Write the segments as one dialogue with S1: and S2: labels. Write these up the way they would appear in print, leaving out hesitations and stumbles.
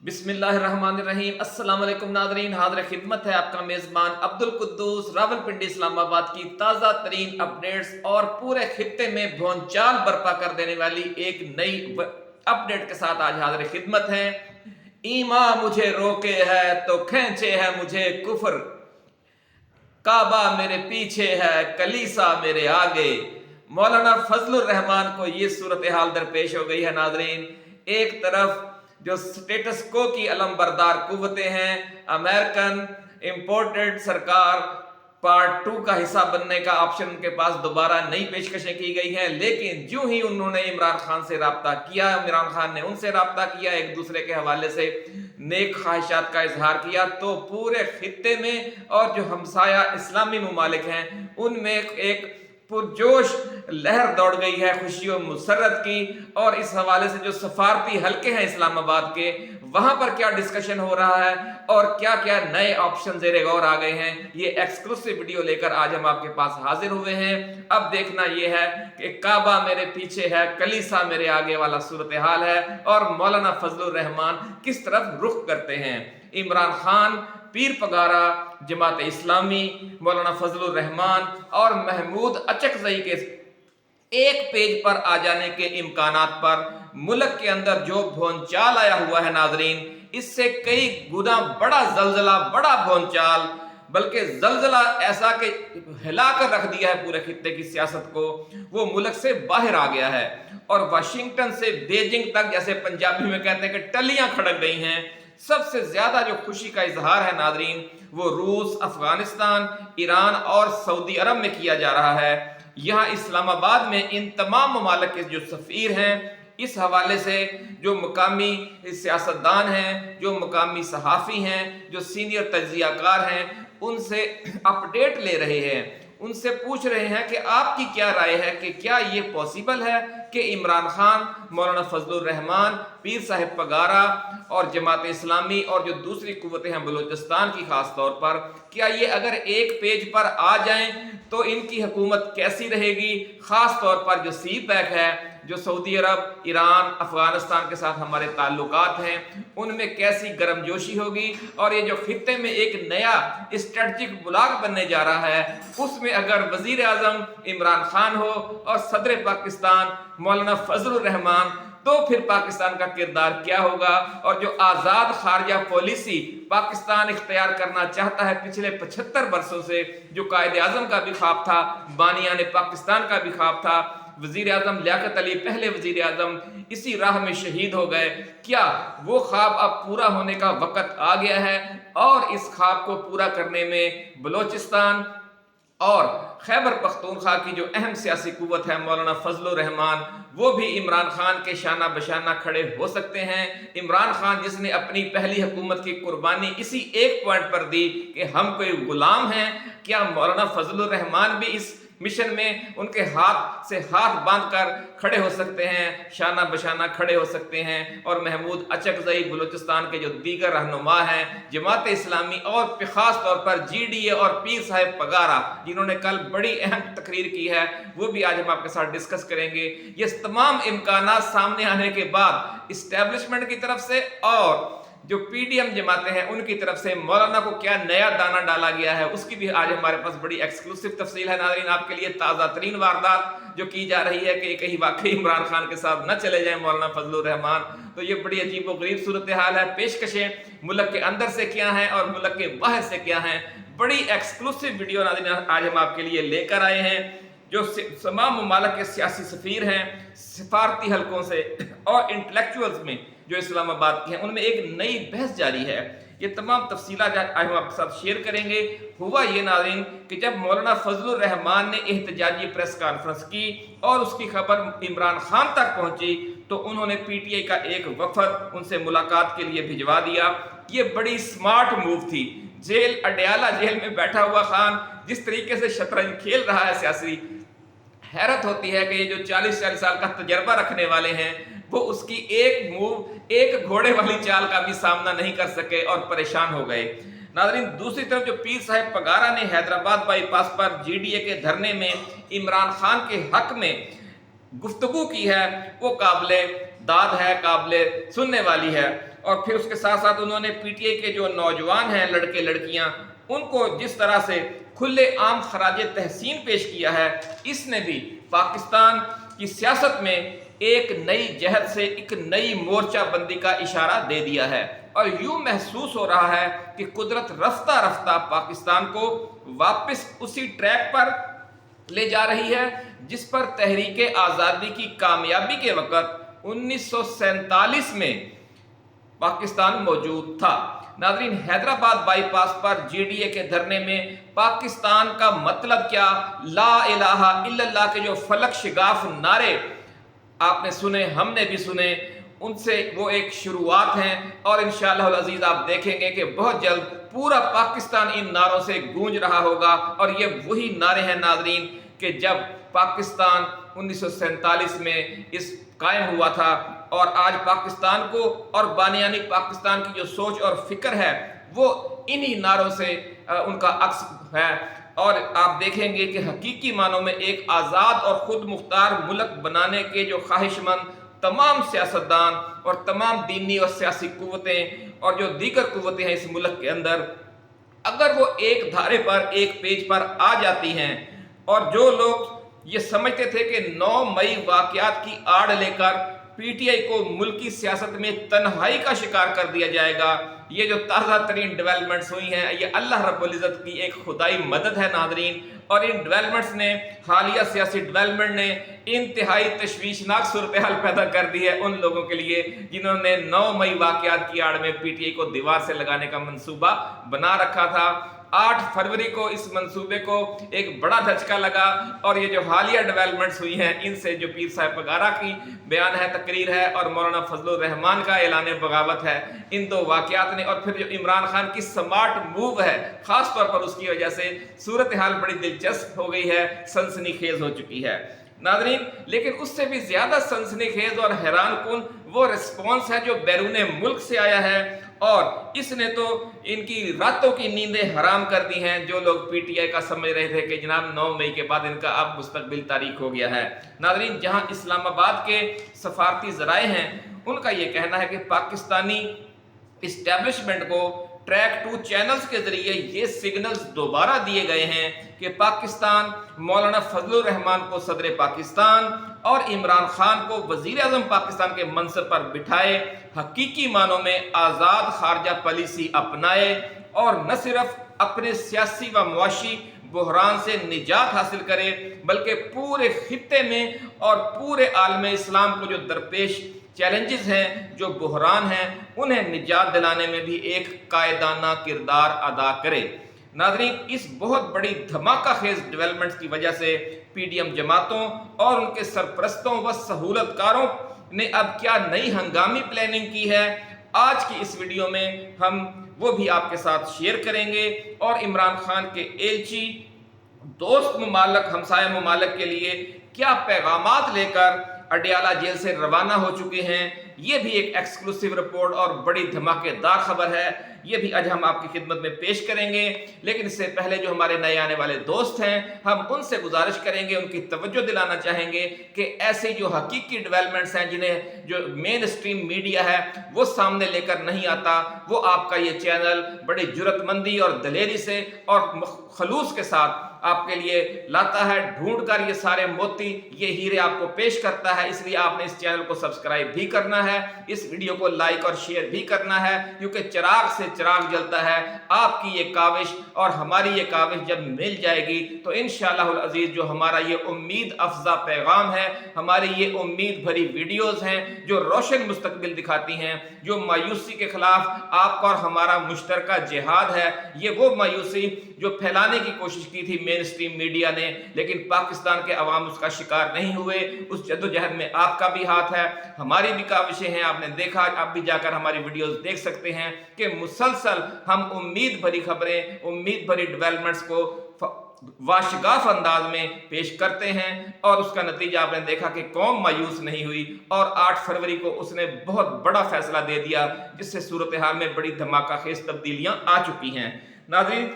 S1: बिस्मिल्लाहिर्रहमानिर्रहीम। अस्सलाम वालेकुम नादरीन, हाज़िर खिदमत है आपका मेज़बान अब्दुल कुद्दूस रावलपिंडी इस्लामाबाद की ताज़ा तरीन अपडेट्स और पूरे खित्ते में भौचाल बर्पा कर देने वाली एक नई अपडेट के साथ आज हाज़िर खिदमत है। ईमा मुझे रोके है तो खींचे है मुझे कुफर, काबा मेरे पीछे है कलीसा मेरे आगे। मौलाना फजलुर रहमान को ये सूरत हाल दरपेश हो गई है नादरीन। एक तरफ जो स्टेटस को की अलमबरदार कुव्वतें हैं, अमेरिकन इंपोर्टेड सरकार पार्ट 2 का हिस्सा बनने का ऑप्शन उनके पास दोबारा नई पेशकशें की गई हैं, लेकिन जो ही उन्होंने इमरान खान से राब्ता किया, इमरान खान ने उनसे राब्ता किया, एक दूसरे के हवाले से नेक ख्वाहिशात का इजहार किया, तो पूरे खित्ते में और जो हमसाया इस्लामी ममालिक हैं उनमें एक पुरजोश लहर दौड़ गई है खुशी और मुसर्रत की। और इस हवाले से जो सफारती हलके हैं इस्लामाबाद के, वहां पर क्या डिस्कशन हो रहा है और क्या क्या नए ऑप्शन ज़ेरे गौर आ गए हैं, ये एक्सक्लूसिव वीडियो लेकर आज हम आपके पास हाजिर हुए हैं। अब देखना यह है कि काबा मेरे पीछे है कलीसा मेरे आगे वाला सूरत हाल है और मौलाना फजलुर रहमान किस तरफ रुख करते हैं। इमरान खान, पीर पगारा जमात इस्लामी, मौलाना फजलुर रहमान और महमूद अचकज़ई के एक पेज पर आ जाने के इम्कानात पर मुल्क के अंदर जो भौचाल आया हुआ है नाजरीन, इससे कई गुना बड़ा जलजला, बड़ा भौचाल, बल्कि जलजला ऐसा कि हिलाकर रख दिया है पूरे खित्ते की सियासत को, वो मुल्क से बाहर आ गया है। और वाशिंगटन से बीजिंग तक, जैसे पंजाबी में कहते हैं कि टलियां खड़क गई हैं। सबसे ज्यादा जो खुशी का इजहार है नादरीन, वो रूस, अफगानिस्तान, ईरान और सऊदी अरब में किया जा रहा है। यहाँ इस्लामाबाद में इन तमाम ममालिक के जो सफ़ीर हैं, इस हवाले से जो मुकामी सियासतदान हैं, जो मुकामी सहाफ़ी हैं, जो सीनियर तज्ज़ियाकार हैं, उनसे अपडेट ले रहे हैं, उनसे पूछ रहे हैं कि आपकी क्या राय है कि क्या ये पॉसिबल है कि इमरान खान, मौलाना फजलुर रहमान, पीर साहिब पगारा और जमात इस्लामी और जो दूसरी कुव्वतें हैं बलूचिस्तान की खास तौर पर, क्या ये अगर एक पेज पर आ जाएं तो इनकी हुकूमत कैसी रहेगी। खास तौर पर जो सी पैक है, जो सऊदी अरब, ईरान, अफगानिस्तान के साथ हमारे ताल्लुकात हैं, उनमें कैसी गर्मजोशी होगी। और ये जो खित्ते में एक नया स्ट्रेटजिक ब्लॉक बनने जा रहा है, उसमें अगर वजीर आजम इमरान खान हो और सदर पाकिस्तान मौलाना फजलुर रहमान, तो फिर पाकिस्तान का किरदार क्या होगा। और जो आज़ाद खारजा पॉलिसी पाकिस्तान इख्तियार करना चाहता है पिछले 75 वर्षों से, जो कायदे आजम का भी ख्वाब था, बानियाने पाकिस्तान का भी ख्वाब था, वजीर आजम लियाकत अली पहले वजीर आजम इसी राह में शहीद हो गए, क्या वो ख्वाब अब पूरा होने का वक्त आ गया है। और इस ख्वाब को पूरा करने में बलोचिस्तान और खैबर पख्तूनख्वा की जो अहम सियासी कुव्वत है मौलाना फजलुर रहमान, वो भी इमरान खान के शाना बशाना खड़े हो सकते हैं। इमरान खान जिसने अपनी पहली हुकूमत की कुर्बानी इसी एक पॉइंट पर दी कि हम कोई गुलाम हैं, क्या मौलाना फजलुर रहमान भी इस मिशन में उनके हाथ से हाथ बांधकर खड़े हो सकते हैं, शाना बशाना खड़े हो सकते हैं। और महमूद अचकज़ई बलूचिस्तान के जो दीगर रहनुमा हैं जमात इस्लामी और खास तौर पर GDA और पीर साहिब पगारा, जिन्होंने कल बड़ी अहम तकरीर की है, वो भी आज हम आपके साथ डिस्कस करेंगे। ये तमाम इम्कानात सामने आने के बाद इस्टेब्लिशमेंट की तरफ से और जो PDM जमाते हैं उनकी तरफ से मौलाना को क्या नया दाना डाला गया है, उसकी भी आज हमारे पास बड़ी एक्सक्लूसिव तफसील है नाज़रीन आपके लिए। ताज़ा तरीन वारदात जो की जा रही है कि कहीं वाकई इमरान खान के साथ न चले जाए मौलाना फजलुर रहमान, तो ये बड़ी अजीब व गरीब सूरत हाल है। पेशकशें मुल्क के अंदर से क्या हैं और मुल्क के बाहर से क्या हैं, बड़ी एक्सक्लूसिव वीडियो नाज़रीन आज हम आपके लिए लेकर आए हैं। जो तमाम ममालिक के सियासी सफ़ीर हैं, सिफारती हलकों से और इंटेलेक्चुअल्स में जो इस्लामाबाद के हैं, उनमें एक नई बहस जारी है। ये तमाम तफसीलात आज हम आपके साथ शेयर करेंगे। हुआ ये नाज़रीन कि जब मौलाना फजलुर रहमान ने एहतजाजी प्रेस कॉन्फ्रेंस की और उसकी खबर इमरान खान तक पहुंची, तो उन्होंने PTI का एक वफद उनसे मुलाकात के लिए भिजवा दिया। ये बड़ी स्मार्ट मूव थी। जेल अडयाला जेल में बैठा हुआ खान जिस तरीके से शतरंज खेल रहा है सियासी, हैरत होती है कि ये जो 40-40 साल का तजर्बा रखने वाले हैं, वो उसकी एक मूव, एक घोड़े वाली चाल का भी सामना नहीं कर सके और परेशान हो गए। नाज़रीन, दूसरी तरफ जो पीर साहिब पगारा ने हैदराबाद बाईपास पर GDA के धरने में इमरान खान के हक में गुफ्तगू की है, वो काबिले दाद है, काबिल सुनने वाली है। और फिर उसके साथ साथ उन्होंने पीटीआई के जो नौजवान हैं, लड़के लड़कियां, उनको जिस तरह से खुले आम खराज तहसीन पेश किया है, इसने भी पाकिस्तान की सियासत में एक नई जहद से एक नई मोर्चा बंदी का इशारा दे दिया है। और यूं महसूस हो रहा है कि कुदरत रफ्ता रफ्ता पाकिस्तान को वापस उसी ट्रैक पर ले जा रही है जिस पर तहरीक आज़ादी की कामयाबी के वक़्त 1947 में पाकिस्तान मौजूद था। नाज़रीन, हैदराबाद बाईपास पर जीडीए के धरने में पाकिस्तान का मतलब क्या, ला इलाहा इल्लल्लाह के जो फलक शिगाफ नारे आपने सुने, हमने भी सुने, उनसे वो एक शुरुआत हैं। और इंशाअल्लाह अज़ीज़ आप देखेंगे कि बहुत जल्द पूरा पाकिस्तान इन नारों से गूंज रहा होगा। और ये वही नारे हैं नाज़रीन कि जब पाकिस्तान 1947 में इस कायम हुआ था, और आज पाकिस्तान को और बानियानी पाकिस्तान की जो सोच और फिक्र है वो इन्हीं नारों से उनका अक्स है। और आप देखेंगे कि हकीकी मानों में एक आज़ाद और ख़ुद मुख्तार मुल्क बनाने के जो ख्वाहिशमंद तमाम सियासतदान और तमाम दीनी और सियासी कुव्वतें और जो दीगर कुव्वतें हैं इस मुल्क के अंदर, अगर वो एक धारे पर, एक पेज पर आ जाती हैं, और जो लोग ये समझते थे कि 9 मई वाक़यात की आड़ लेकर पीटीआई को मुल्की सियासत में तन्हाई का शिकार कर दिया जाएगा, ये जो ताज़ा तरीन डेवलपमेंट्स हुई हैं, ये अल्लाह रब्बुल इज़्ज़त की एक खुदाई मदद है नाज़रीन। और इन डेवलपमेंट्स ने, हालिया सियासी डेवलपमेंट ने इंतहाई तशवीशनाक सूरत हाल पैदा कर दी है उन लोगों के लिए जिन्होंने 9 मई वाक़यात की आड़ में पीटीआई को दीवार से लगाने का मंसूबा बना रखा था। 8 फरवरी को इस मंसूबे को एक बड़ा धचका लगा, और ये जो हालिया डेवलपमेंट्स हुई हैं इनसे, जो पीर साहब पगारा की बयान है, तकरीर है, और मौलाना फजलुर रहमान का ऐलान बगावत है, इन 2 वाक़यात ने, और फिर जो इमरान खान की स्मार्ट मूव है, ख़ास तौर पर उसकी वजह से सूरत हाल बड़ी दिलचस्प हो गई है, सनसनीखेज हो चुकी है नाज़रीन। लेकिन उससे भी ज़्यादा सनसनीखेज और हैरान कुन वो रिस्पॉन्स है जो बैरून मुल्क से आया है, और इसने तो इनकी रातों की नींदें हराम कर दी हैं। जो लोग पीटीआई का समझ रहे थे कि जनाब 9 मई के बाद इनका अब मुस्तकबिल तारीख हो गया है। नाज़रीन, जहां इस्लामाबाद के सफारती ज़राए हैं, उनका ये कहना है कि पाकिस्तानी इस्टेब्लिशमेंट को ट्रैक 2 चैनल्स के जरिए ये सिग्नल्स दोबारा दिए गए हैं कि पाकिस्तान मौलाना फजलुर रहमान को सदर पाकिस्तान और इमरान खान को वजीर आज़म पाकिस्तान के मनसब पर बिठाए, हकीकी मानों में आज़ाद खारजा पॉलिसी अपनाए, और न सिर्फ अपने सियासी व मुआशी बहरान से निजात हासिल करे, बल्कि पूरे खित्ते में और पूरे आलम इस्लाम को जो दरपेश चैलेंजेस हैं, जो बहरान हैं, उन्हें निजात दिलाने में भी एक कायदाना किरदार अदा करे। नाज़रीन, इस बहुत बड़ी धमाका खेज डेवलपमेंट्स की वजह से पीडीएम जमातों और उनके सरपरस्तों व सहूलतकारों ने अब क्या नई हंगामी प्लानिंग की है, आज की इस वीडियो में हम वो भी आपके साथ शेयर करेंगे। और इमरान खान के एलची दोस्त मुमालिक, हमसाया मुमालिक के लिए क्या पैगामात लेकर अडियाला जेल से रवाना हो चुके हैं, ये भी एक एक्सक्लूसिव रिपोर्ट और बड़ी धमाकेदार खबर है, ये भी आज हम आपकी खिदमत में पेश करेंगे। लेकिन इससे पहले जो हमारे नए आने वाले दोस्त हैं, हम उनसे गुजारिश करेंगे, उनकी तवज्जो दिलाना चाहेंगे कि ऐसे जो हकीकी डेवलपमेंट्स हैं, जिन्हें जो मेन स्ट्रीम मीडिया है वो सामने लेकर नहीं आता, वो आपका ये चैनल बड़ी जुर्रतमंदी और दलेरी से और खलूस के साथ आपके लिए लाता है, ढूंढ कर ये सारे मोती, ये हीरे आपको पेश करता है। इसलिए आपने इस चैनल को सब्सक्राइब भी करना है, इस वीडियो को लाइक और शेयर भी करना है, क्योंकि चिराग से चिराग जलता है। आपकी ये काविश और हमारी ये काविश जब मिल जाएगी तो इंशाअल्लाह अज़ीज़ जो हमारा ये उम्मीद अफजा पैगाम है, हमारी ये उम्मीद भरी वीडियोस हैं जो रोशन मुस्तकबिल दिखाती हैं, जो मायूसी के खिलाफ आपका और हमारा मुश्तरका जिहाद है, ये वो मायूसी जो फैलाने की कोशिश की थी मेन स्ट्रीम मीडिया ने, लेकिन पाकिस्तान के अवाम उसका शिकार नहीं हुए। उस जद्दोजहद में आपका भी हाथ है, हमारी भी काविशें हैं। आपने देखा, आप भी जाकर हमारी वीडियोस देख सकते हैं कि मुसलसल हम उम्मीद भरी खबरें, उम्मीद भरी डेवलपमेंट्स को वाशगाफ अंदाज में पेश करते हैं, और उसका नतीजा आपने देखा कि कौम मायूस नहीं हुई, और 8 फरवरी को उसने बहुत बड़ा फैसला दे दिया, जिससे सूरत हाल में बड़ी धमाका खेज तब्दीलियां आ चुकी हैं। नाज़रीन,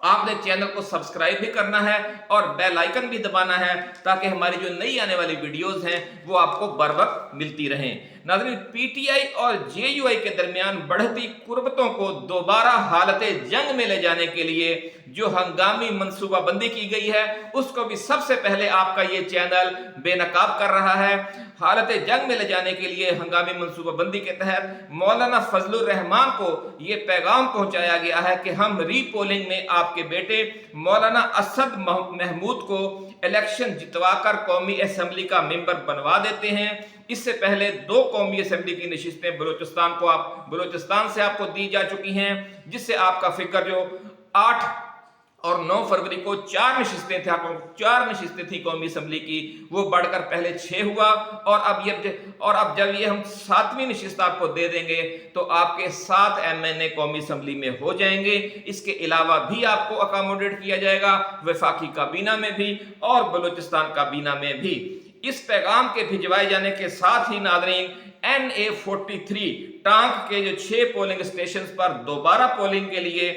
S1: आपने चैनल को सब्सक्राइब भी करना है और बेल आइकन भी दबाना है, ताकि हमारी जो नई आने वाली वीडियोस हैं वो आपको बर वक्त मिलती रहें। नाज़रीन, पीटीआई और जेयूआई के दरमियान बढ़ती कुर्बतों को दोबारा हालत जंग में ले जाने के लिए जो हंगामी मंसूबाबंदी की गई है, उसको भी सबसे पहले आपका ये चैनल बेनकाब कर रहा है। हालत जंग में ले जाने के लिए हंगामी मंसूबाबंदी के तहत मौलाना फजलुर रहमान को ये पैगाम पहुंचाया गया है कि हम रीपोलिंग में आपके बेटे मौलाना असद महमूद को इलेक्शन जितवाकर कौमी असेंबली का मेंबर बनवा देते हैं। इससे पहले 2 कौमी असेंबली की नशिस्तें बलूचिस्तान से आपको दी जा चुकी हैं, जिससे आपका फिगर जो 8 और 9 फरवरी को 4 नशिस्तें थी कौमी असेंबली की, वो बढ़कर पहले 6 हुआ और अब जब ये हम 7वीं नशिस्त आपको दे देंगे तो आपके 7 MNA कौमी असेंबली में हो जाएंगे। इसके अलावा भी आपको अकोमोडेट किया जाएगा वफाकी काबीना में भी और बलूचिस्तान काबीना में भी। इस पैगाम के भिजवाए जाने के साथ ही नाज़रीन, NA43 टांक के जो 6 पोलिंग स्टेशन पर दोबारा पोलिंग के लिए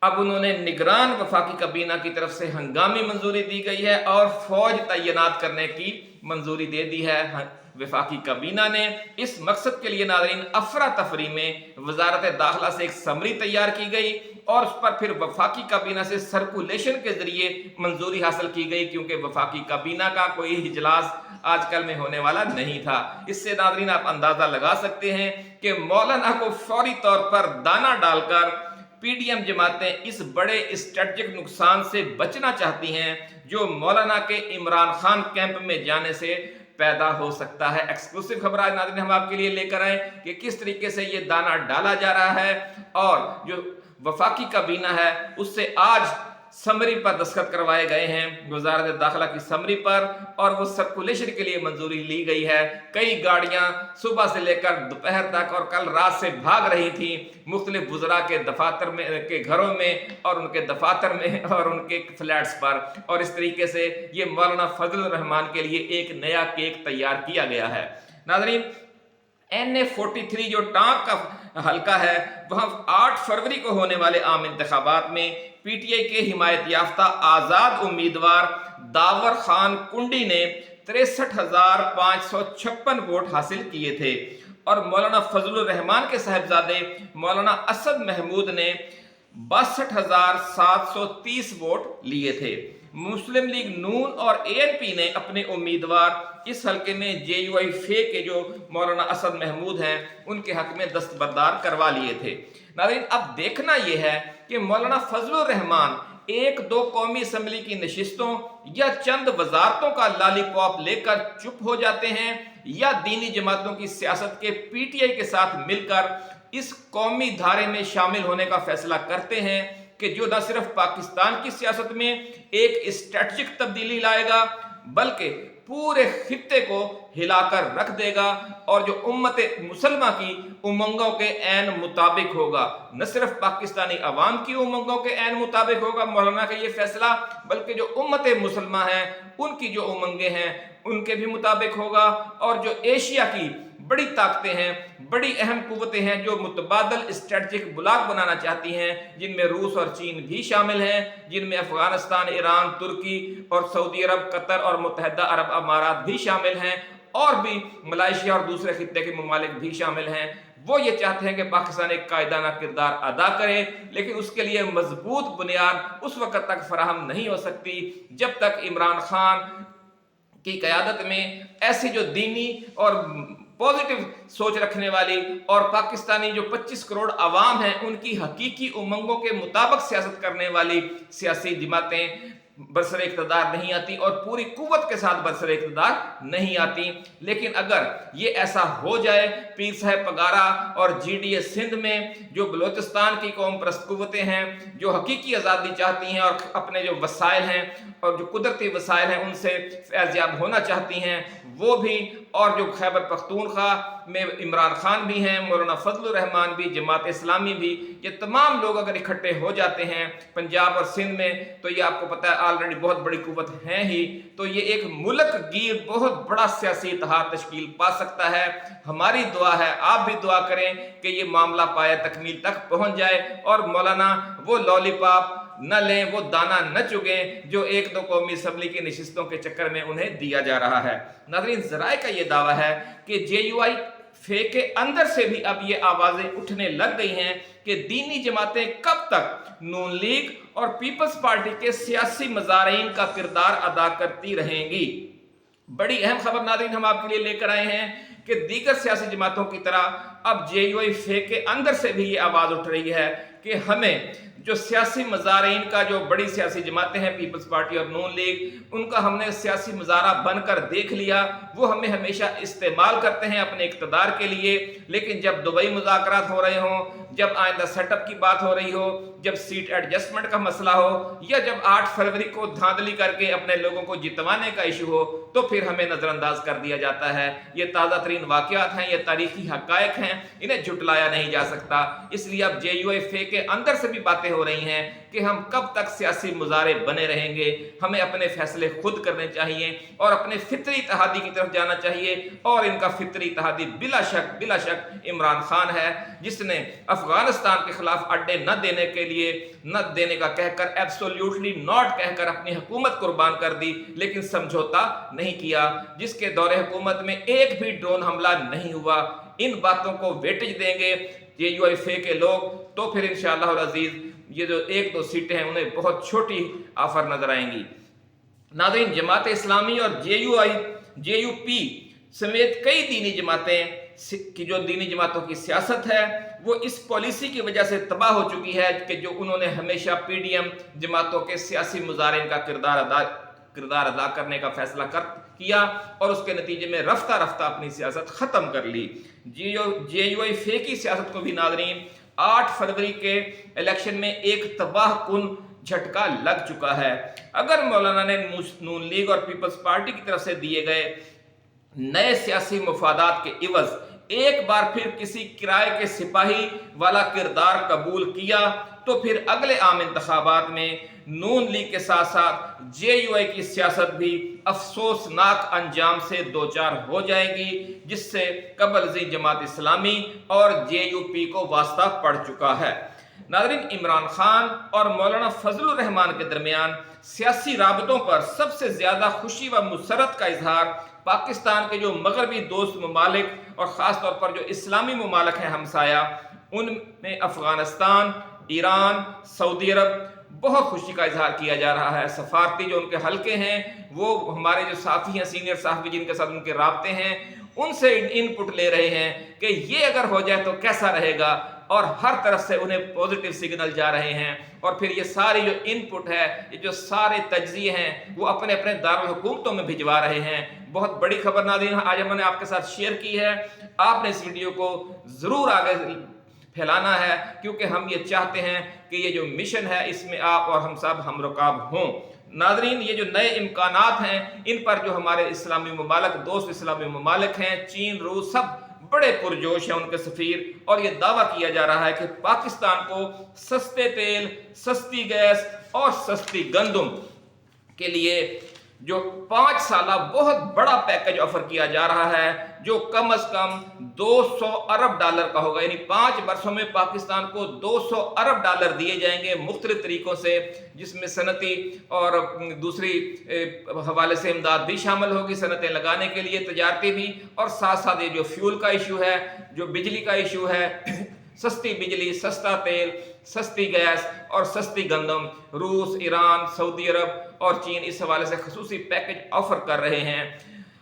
S1: अब उन्होंने निगरान वफाकी काबीना की तरफ से हंगामी मंजूरी दी गई है और फौज तैनात करने की मंजूरी दे दी है वफाकी काबीना ने। इस मकसद के लिए नाज़रीन अफरा तफरी में वजारत दाखिला से एक समरी तैयार की गई और उस पर फिर वफाकी काबीना से सर्कुलेशन के जरिए मंजूरी हासिल की गई, क्योंकि वफाकी काबीना का कोई इजलास आजकल में होने वाला नहीं था। इससे नाज़रीन आप अंदाजा लगा सकते हैं कि मौलाना को फौरी तौर पर दाना डालकर पीडीएम जमातें इस बड़े स्ट्रेटजिक नुकसान से बचना चाहती हैं जो मौलाना के इमरान खान कैंप में जाने से पैदा हो सकता है। एक्सक्लूसिव खबर आज नाज़रीन हम आपके लिए लेकर आए कि किस तरीके से ये दाना डाला जा रहा है और जो वफाकी काबीना है उससे आज समरी पर दस्तखत करवाए गए हैं, वजारत दाखिला की समरी पर, और वो सर्कुलेशन के लिए मंजूरी ली गई है। कई गाड़ियां सुबह से लेकर दोपहर तक और कल रात से भाग रही थी मुख्तलिफ वज़रा के दफातर में के घरों में और उनके दफातर में और उनके फ्लैट्स पर, और इस तरीके से ये मौलाना फजलुर रहमान के लिए एक नया केक तैयार किया गया है। नाज़रीन, NA43 जो टांक का हल्का है वहां 8 फरवरी को होने वाले आम इंतखाबात में पीटीआई के हिमायत याफ्ता आजाद उम्मीदवार दावर खान कुंडी ने 63,556 वोट हासिल किए थे और मौलाना फजलुर रहमान के साहबजादे मौलाना असद महमूद ने 62,730 वोट लिए थे। मुस्लिम लीग नून और ANP ने अपने उम्मीदवार इस हलके में जेयूआई फे के जो मौलाना असद महमूद हैं उनके हक में दस्तबरदार करवा लिए थे। नाज़रीन, अब देखना यह है कि मौलाना फजलुर रहमान 1-2 कौमी असेंबली की नशिस्तों या चंद वजारतों का लॉलीपॉप लेकर चुप हो जाते हैं या दीनी जमातों की सियासत के पीटीआई के साथ मिलकर इस कौमी धारे में शामिल होने का फैसला करते हैं कि जो न सिर्फ पाकिस्तान की सियासत में एक स्ट्रेटजिक तब्दीली लाएगा बल्कि पूरे खित्ते को हिलाकर रख देगा और जो उम्मत मुसलमा की उमंगों के ऐन मुताबिक होगा। न सिर्फ पाकिस्तानी अवाम की उमंगों के ऐन मुताबिक होगा मौलाना का ये फैसला, बल्कि जो उम्मत मुसलमा है उनकी जो उमंगे हैं उनके भी मुताबिक होगा। और जो एशिया की बड़ी ताकतें हैं, बड़ी अहम कुव्वतें हैं जो मुतबादल स्ट्रेटजिक ब्लॉक बनाना चाहती हैं, जिनमें रूस और चीन भी शामिल हैं, जिनमें अफगानिस्तान, ईरान, तुर्की और सऊदी अरब, कतर और मुत्तहिदा अरब अमारात भी शामिल हैं, और भी मलेशिया और दूसरे खित्ते के ममालिक भी शामिल हैं। वो ये चाहते हैं कि पाकिस्तान एक कायदाना किरदार अदा करे, लेकिन उसके लिए मजबूत बुनियाद उस वक्त तक फराहम नहीं हो सकती जब तक इमरान खान की क़यादत में ऐसी जो दीनी और पॉजिटिव सोच रखने वाली और पाकिस्तानी जो 25 करोड़ अवाम हैं उनकी हकीकी उमंगों के मुताबिक सियासत करने वाली सियासी जमातें बरसर इक़्तिदार नहीं आती और पूरी कुव्वत के साथ बरसर इक़्तिदार नहीं आती। लेकिन अगर ये ऐसा हो जाए, पीर साहब पगारा और GDA सिंध में जो बलूचिस्तान की कौम परस्त कुव्वतें हैं जो हकीकी आज़ादी चाहती हैं और अपने जो वसाइल हैं और जो कुदरती वसाइल हैं उनसे फैज़याब होना चाहती हैं, वो भी, और जो खैबर पख्तूनख्वा में इमरान खान भी हैं, मौलाना फजलुर रहमान भी, जमात इस्लामी भी, ये तमाम लोग अगर इकट्ठे हो जाते हैं पंजाब और सिंध में, तो ये आपको पता है ऑलरेडी बहुत बड़ी कुव्वत है ही, तो ये एक मुल्क गिर बहुत बड़ा सियासी इत्तेहाद तश्कील पा सकता है। हमारी दुआ है, आप भी दुआ करें कि ये मामला पाया तकमील तक पहुंच जाए और मौलाना वो लॉलीपॉप न लें, वो दाना न चुगें जो एक दो कौमी असम्बली की नशिस्तों के चक्कर में उन्हें दिया जा रहा है। नाज़रीन, ज़राए का ये दावा है कि JUI फे के अंदर से भी अब ये आवाजें उठने लग गई हैं कि दीनी जमातें कब तक नून लीग और पीपल्स पार्टी के सियासी मज़ारीन का किरदार अदा करती रहेंगी। बड़ी अहम खबर नाज़रीन हम आपके लिए लेकर आए हैं कि दीगर सियासी जमातों की तरह अब JUI फे के अंदर से भी ये आवाज़ उठ रही है कि हमें जो सियासी मज़ारीन का, जो बड़ी सियासी जमातें हैं पीपल्स पार्टी और नून लीग, उनका हमने सियासी मज़ारा बनकर देख लिया। वो हमें हमेशा इस्तेमाल करते हैं अपने इक़्तिदार के लिए, लेकिन जब दुबई मुज़ाकरात हो रहे हों, जब आइंदा सेटअप की बात हो रही हो, जब सीट एडजस्टमेंट का मसला हो, या जब 8 फरवरी को धांधली करके अपने लोगों को जितवाने का इशू हो, तो फिर हमें नज़रअंदाज कर दिया जाता है। ये ताज़ा तरीन वाक़यात हैं, ये तारीखी हक़ाइक़ हैं, इन्हें झुटलाया नहीं जा सकता। इसलिए अब JUI फे के अंदर से भी बातें हो रही हैं कि हम कब तक सियासी मुजारे बने रहेंगे, हमें अपने फैसले खुद करने चाहिए और अपने फितरी इत्तेहादी की तरफ जाना चाहिए। और इनका फितरी इत्तेहादी बिला शक इमरान खान है, जिसने अफगानिस्तान के खिलाफ अड्डे न देने के लिए, न देने का कहकर, एब्सोल्यूटली नॉट कहकर अपनी हुकूमत कुर्बान कर दी, लेकिन समझौता नहीं किया, जिसके दौरे हुकूमत में एक भी ड्रोन हमला नहीं हुआ। इन बातों को वेटेज देंगे JUI फे के लोग, तो फिर इंशाअल्लाह अज़ीज़ ये जो 1-2 सीटें हैं उन्हें बहुत छोटी ऑफर नजर आएंगी। नाज़रीन, जमात इस्लामी और JUP समेत कई दीनी जमातें की, जो दीनी जमातों की सियासत है, वो इस पॉलिसी की वजह से तबाह हो चुकी है कि जो उन्होंने हमेशा PDM जमातों के सियासी मुजारिन का किरदार अदा करने का फैसला किया और उसके नतीजे में रफ्ता रफ्ता अपनी सियासत ख़त्म कर ली। JUI फे की सियासत को भी नाज़रीन 8 फरवरी के इलेक्शन में एक तबाह कुन झटका लग चुका है। अगर मौलाना ने नून लीग और पीपल्स पार्टी की तरफ से दिए गए नए सियासी मुफादात के इवज एक बार फिर किसी किराए के सिपाही वाला किरदार कबूल किया, तो फिर अगले आम इंतखाबात में नून लीग के साथ साथ JUI की सियासत भी अफसोसनाक अंजाम से दो चार हो जाएगी, जिससे कबल जमात इस्लामी और JUP को वास्ता पड़ चुका है। नाज़रीन, इमरान खान और मौलाना फजलुर रहमान के दरमियान सियासी राबतों पर सबसे ज्यादा खुशी व मुसरत का इजहार पाकिस्तान के जो मगरबी दोस्त ममालिक और ख़ास तौर पर जो इस्लामी ममालिक हैं हमसाया, उनमें अफगानिस्तान, ईरान, सऊदी अरब, बहुत खुशी का इजहार किया जा रहा है। सफारती जो उनके हल्के हैं, वो हमारे जो साथी हैं, सीनियर साहब जिनके साथ उनके राब्ते हैं, उनसे इनपुट ले रहे हैं कि ये अगर हो जाए तो कैसा रहेगा, और हर तरफ से उन्हें पॉजिटिव सिग्नल जा रहे हैं। और फिर ये सारी जो इनपुट है, ये जो सारे तज्जिए हैं, वो अपने अपने दारुल हुकूमतों में भिजवा रहे हैं। बहुत बड़ी खबर नाज़रीन आज मैंने आपके साथ शेयर की है। आपने इस वीडियो को ज़रूर आगे फैलाना है, क्योंकि हम ये चाहते हैं कि ये जो मिशन है इसमें आप और हम सब हमरुकाब हों। नाज़रीन, ये जो नए इम्कानात हैं, इन पर जो हमारे इस्लामी ममालिक, दोस्त इस्लामी ममालिक हैं, चीन, रूस, सब बड़े पुरजोश हैं उनके सफ़ीर, और ये दावा किया जा रहा है कि पाकिस्तान को सस्ते तेल, सस्ती गैस और सस्ती गंदम के लिए जो 5 साला बहुत बड़ा पैकेज ऑफर किया जा रहा है, जो कम अज कम 200 अरब डॉलर का होगा। यानी 5 वर्षों में पाकिस्तान को 200 अरब डॉलर दिए जाएंगे मुख्तलिफ तरीकों से, जिसमें सनती और दूसरी हवाले से इमदाद भी शामिल होगी, सनतें लगाने के लिए, तजारती भी, और साथ साथ ये जो फ्यूल का इशू है, जो बिजली का इशू है, सस्ती बिजली, सस्ता तेल, सस्ती गैस और सस्ती गंदम, रूस, ईरान, सऊदी अरब और चीन इस हवाले से खसूसी पैकेज ऑफर कर रहे हैं।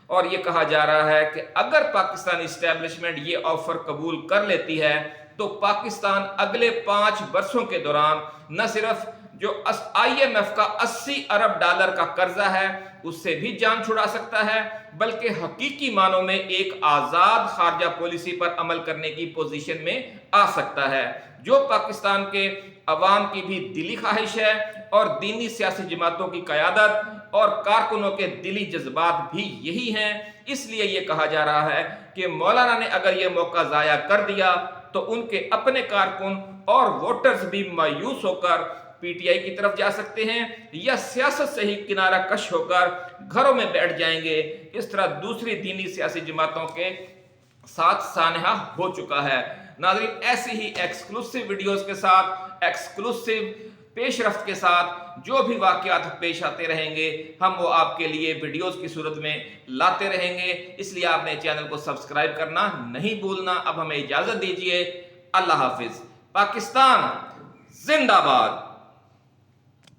S1: और ये कहा जा रहा है कि अगर पाकिस्तान इस्टेब्लिशमेंट ये ऑफर कबूल कर लेती है, तो पाकिस्तान अगले 5 वर्षों के दौरान न सिर्फ जो IMF का 80 अरब डॉलर का कर्जा है उससे भी जान छुड़ा सकता है, बल्कि हकीकी मानों में एक आज़ाद खारजा पॉलिसी पर अमल करने की पोजीशन में आ सकता है, जो पाकिस्तान के अवाम की भी दिली ख्वाहिश है और दीनी सियासी जमातों की क़यादत और कारकुनों के दिली जज्बात भी यही हैं। इसलिए ये कहा जा रहा है कि मौलाना ने अगर ये मौका ज़ाया कर दिया तो उनके अपने कारकुन और वोटर्स भी मायूस होकर PTI की तरफ जा सकते हैं, या सियासत से ही किनारा कश होकर घरों में बैठ जाएंगे। इस तरह दूसरी दीनी सियासी जमातों के साथ सानहा हो चुका है। नाज़रीन, ऐसी ही एक्सक्लूसिव वीडियोस के साथ, एक्सक्लूसिव پیش رفت کے ساتھ جو بھی واقعات پیش آتے رہیں گے ہم وہ آپ کے لیے ویڈیوز کی صورت میں لاتے رہیں گے، اس لیے آپ نے چینل کو سبسکرائب کرنا نہیں بھولنا۔ اب ہمیں اجازت دیجیے، اللہ حافظ۔ پاکستان زندہ باد۔